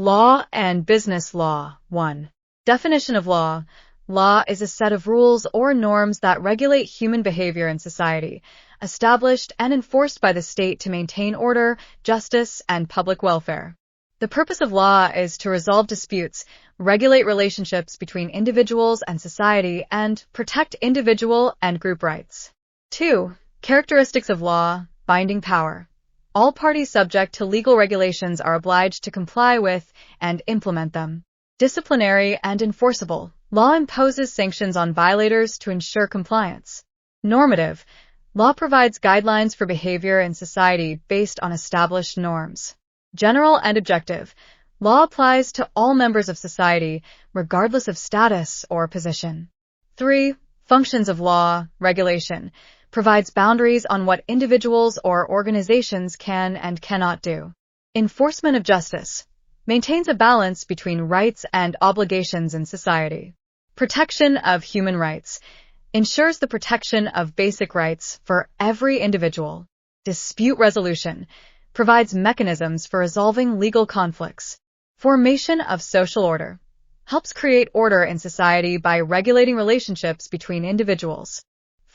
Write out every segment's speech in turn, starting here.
Law and business law. 1. Definition of law. Law is a set of rules or norms that regulate human behavior in society, established and enforced by the state to maintain order, justice, and public welfare. The purpose of law is to resolve disputes, regulate relationships between individuals and society, and protect individual and group rights. 2. Characteristics of law. Binding power. All parties subject to legal regulations are obliged to comply with and implement them. Disciplinary and enforceable. Law imposes sanctions on violators to ensure compliance. Normative. Law provides guidelines for behavior in society based on established norms. General and objective. Law applies to all members of society, regardless of status or position. 3. Functions of law. Regulation. Provides boundaries on what individuals or organizations can and cannot do. Enforcement of justice. Maintains a balance between rights and obligations in society. Protection of human rights. Ensures the protection of basic rights for every individual. Dispute resolution. Provides mechanisms for resolving legal conflicts. Formation of social order. Helps create order in society by regulating relationships between individuals.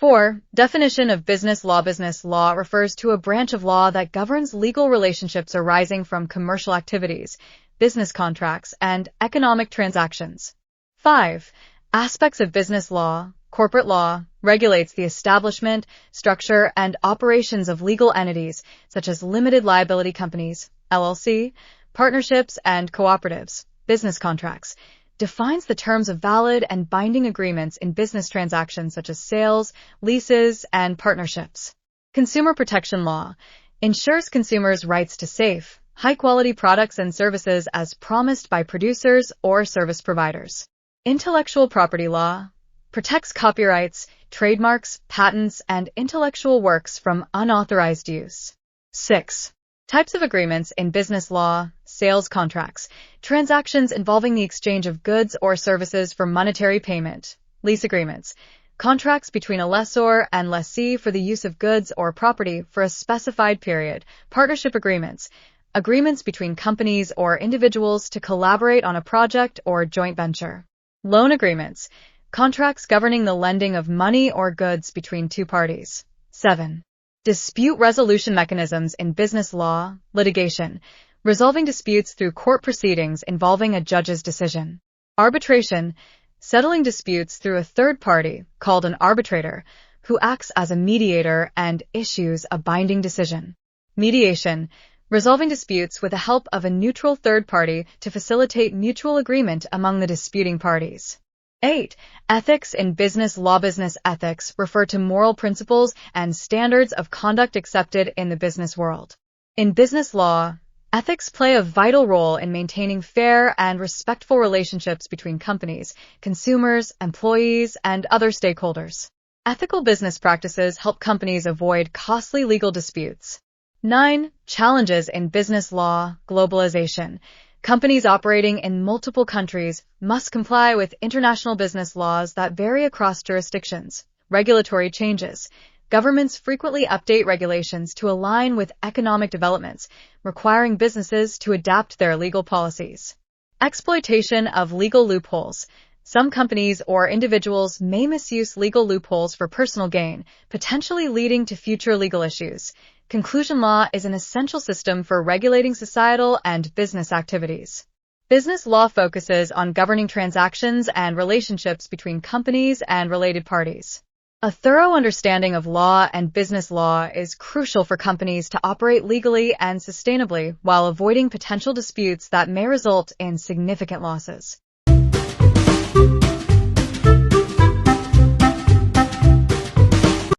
4. Definition of business law. Business law refers to a branch of law that governs legal relationships arising from commercial activities, business contracts, and economic transactions. 5. Aspects of business law. Corporate law regulates the establishment, structure, and operations of legal entities such as limited liability companies, LLC, partnerships, and cooperatives. Business contracts defines the terms of valid and binding agreements in business transactions such as sales, leases, and partnerships. Consumer protection law ensures consumers' rights to safe, high-quality products and services as promised by producers or service providers. Intellectual property law protects copyrights, trademarks, patents, and intellectual works from unauthorized use. 6. Types of agreements in business law. Sales contracts, transactions involving the exchange of goods or services for monetary payment. Lease agreements, contracts between a lessor and lessee for the use of goods or property for a specified period. Partnership agreements, agreements between companies or individuals to collaborate on a project or joint venture. Loan agreements, contracts governing the lending of money or goods between two parties. 7. Dispute resolution mechanisms in business law. Litigation, resolving disputes through court proceedings involving a judge's decision. Arbitration, settling disputes through a third party, called an arbitrator, who acts as a mediator and issues a binding decision. Mediation, resolving disputes with the help of a neutral third party to facilitate mutual agreement among the disputing parties. 8. Ethics in business law. Business ethics refer to moral principles and standards of conduct accepted in the business world. In business law, ethics play a vital role in maintaining fair and respectful relationships between companies, consumers, employees, and other stakeholders. Ethical business practices help companies avoid costly legal disputes. 9. Challenges in business law. Globalization. Companies operating in multiple countries must comply with international business laws that vary across jurisdictions. Regulatory changes. Governments frequently update regulations to align with economic developments, requiring businesses to adapt their legal policies. Exploitation of legal loopholes. Some companies or individuals may misuse legal loopholes for personal gain, potentially leading to future legal issues. Conclusion law is an essential system for regulating societal and business activities. Business law focuses on governing transactions and relationships between companies and related parties. A thorough understanding of law and business law is crucial for companies to operate legally and sustainably while avoiding potential disputes that may result in significant losses.